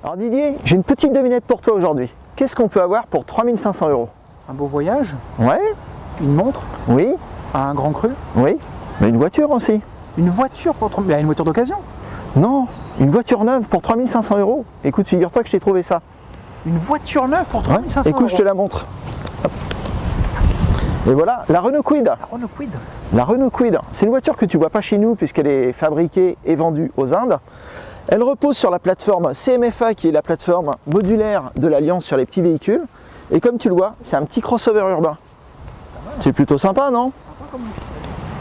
Alors Didier, j'ai une petite devinette pour toi aujourd'hui. Qu'est-ce qu'on peut avoir pour 3500 €? Un beau voyage, Ouais, une montre, oui, un grand cru, oui. Mais une voiture aussi. une voiture pour 30 000. Une voiture d'occasion. Non, une voiture neuve pour 3500 €. Écoute, figure-toi que je t'ai trouvé ça. Une voiture neuve pour Ouais. 3500 €. Écoute, je te la montre. Hop. Et voilà, la Renault Kwid. La Renault Kwid. La Renault Kwid, c'est une voiture que tu vois pas chez nous puisqu'elle est fabriquée et vendue aux Indes. Elle repose sur la plateforme CMFA qui est la plateforme modulaire de l'Alliance sur les petits véhicules. Et comme tu le vois, c'est un petit crossover urbain. C'est plutôt sympa, non? Sympa comme lui.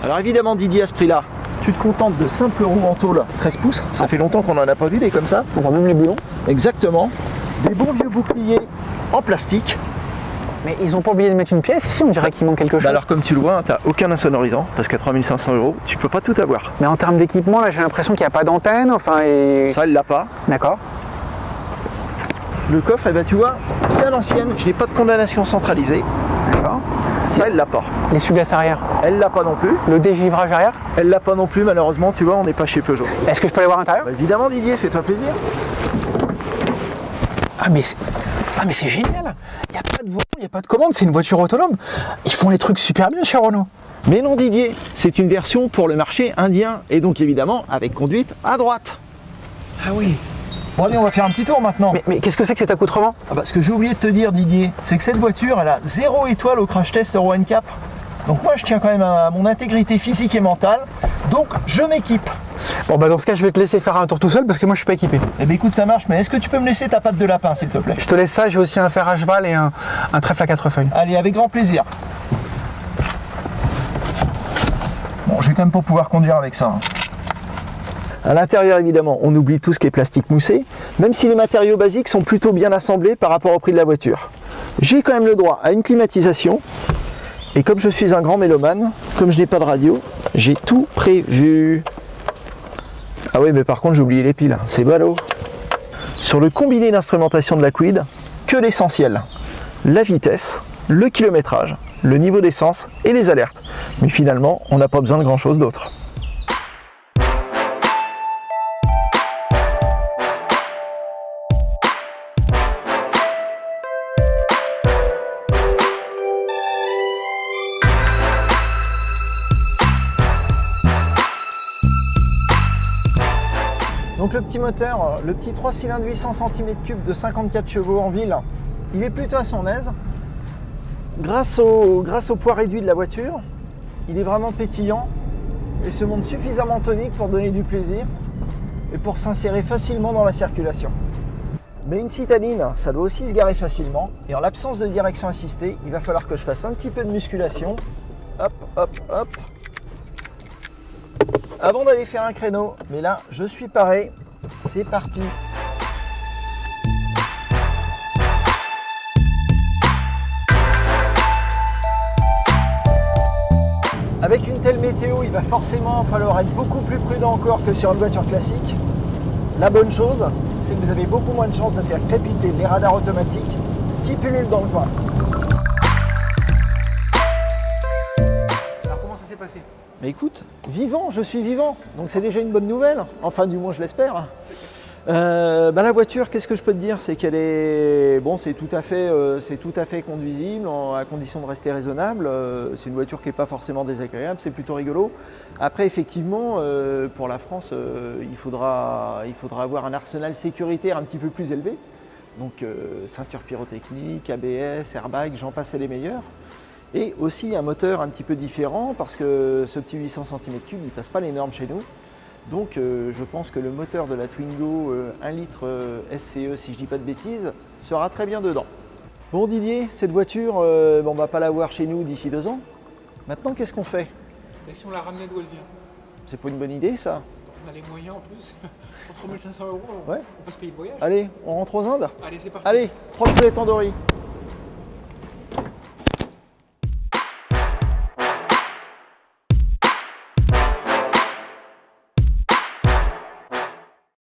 Alors évidemment Didier, à ce prix-là, tu te contentes de simples roues en tôle 13 pouces. Ça fait longtemps qu'on n'en a pas vu des comme ça. On voit même les boulons. Exactement. Des bons vieux boucliers en plastique. Mais ils ont pas oublié de mettre une pièce ici, on dirait qu'il manque quelque chose. Bah alors comme tu le vois, tu n'as aucun insonorisant parce qu'à 3500 €, tu peux pas tout avoir. Mais en termes d'équipement, là j'ai l'impression qu'il n'y a pas d'antenne, enfin et... Ça, elle l'a pas. D'accord. Le coffre, eh ben, tu vois, c'est à l'ancienne, je n'ai pas de condamnation centralisée. D'accord. Ça, elle l'a pas. L'essuie-glace arrière. Elle l'a pas non plus. Le dégivrage arrière. Elle l'a pas non plus, malheureusement, tu vois, on n'est pas chez Peugeot. Est-ce que je peux aller voir à l'intérieur? Bah, évidemment Didier, fais-toi plaisir. Ah mais c'est génial. Il n'y a pas de volant, il n'y a pas de commande, c'est une voiture autonome. Ils font les trucs super bien chez Renault. Mais non Didier, c'est une version pour le marché indien et donc évidemment avec conduite à droite. Ah oui. Bon allez, on va faire un petit tour maintenant. Mais qu'est-ce que c'est que cet accoutrement? Ah bah, ce que j'ai oublié de te dire Didier, c'est que cette voiture, elle a 0 étoile au crash test Euro NCAP. Donc moi je tiens quand même à mon intégrité physique et mentale, donc je m'équipe. Bon bah dans ce cas je vais te laisser faire un tour tout seul parce que moi je suis pas équipé. Eh bien écoute, ça marche, mais est-ce que tu peux me laisser ta patte de lapin s'il te plaît? Je te laisse ça, j'ai aussi un fer à cheval et un trèfle à 4 feuilles. Allez, avec grand plaisir. Bon, je vais quand même pas pouvoir conduire avec ça. À l'intérieur, évidemment, on oublie tout ce qui est plastique moussé, même si les matériaux basiques sont plutôt bien assemblés par rapport au prix de la voiture. J'ai quand même le droit à une climatisation, et comme je suis un grand mélomane, comme je n'ai pas de radio, j'ai tout prévu. Ah oui, mais par contre, j'ai oublié les piles, c'est ballot. Sur le combiné d'instrumentation de la Kwid, que l'essentiel. La vitesse, le kilométrage, le niveau d'essence et les alertes. Mais finalement, on n'a pas besoin de grand chose d'autre. Donc le petit moteur, le petit 3 cylindres 800 cm3 de 54 chevaux en ville, il est plutôt à son aise. Grâce au poids réduit de la voiture, il est vraiment pétillant et se montre suffisamment tonique pour donner du plaisir et pour s'insérer facilement dans la circulation. Mais une citadine, ça doit aussi se garer facilement et en l'absence de direction assistée, il va falloir que je fasse un petit peu de musculation. Hop, hop, hop. Avant d'aller faire un créneau, mais là, je suis paré. C'est parti. Avec une telle météo, il va forcément falloir être beaucoup plus prudent encore que sur une voiture classique. La bonne chose, c'est que vous avez beaucoup moins de chances de faire crépiter les radars automatiques qui pullulent dans le coin. Alors comment ça s'est passé? Mais écoute, vivant, je suis vivant, donc c'est déjà une bonne nouvelle, enfin du moins je l'espère. La voiture, qu'est-ce que je peux te dire? C'est qu'elle est, bon, c'est tout à fait conduisible à condition de rester raisonnable. C'est une voiture qui n'est pas forcément désagréable, c'est plutôt rigolo. Après, effectivement, pour la France, il faudra avoir un arsenal sécuritaire un petit peu plus élevé. Donc ceinture pyrotechnique, ABS, airbag, j'en passe les meilleurs. Et aussi un moteur un petit peu différent parce que ce petit 800 cm3, il ne passe pas les normes chez nous. Donc je pense que le moteur de la Twingo 1 litre SCE, si je ne dis pas de bêtises, sera très bien dedans. Bon Didier, cette voiture, on ne va pas la voir chez nous d'ici 2 ans. Maintenant, qu'est-ce qu'on fait? Et si on la ramenait d'où elle vient? C'est pas une bonne idée ça? On a les moyens en plus. Pour 3500 €, Ouais. on peut se payer le voyage. Allez, on rentre aux Indes? Allez, c'est parti. Allez, 3 poulets tandoori.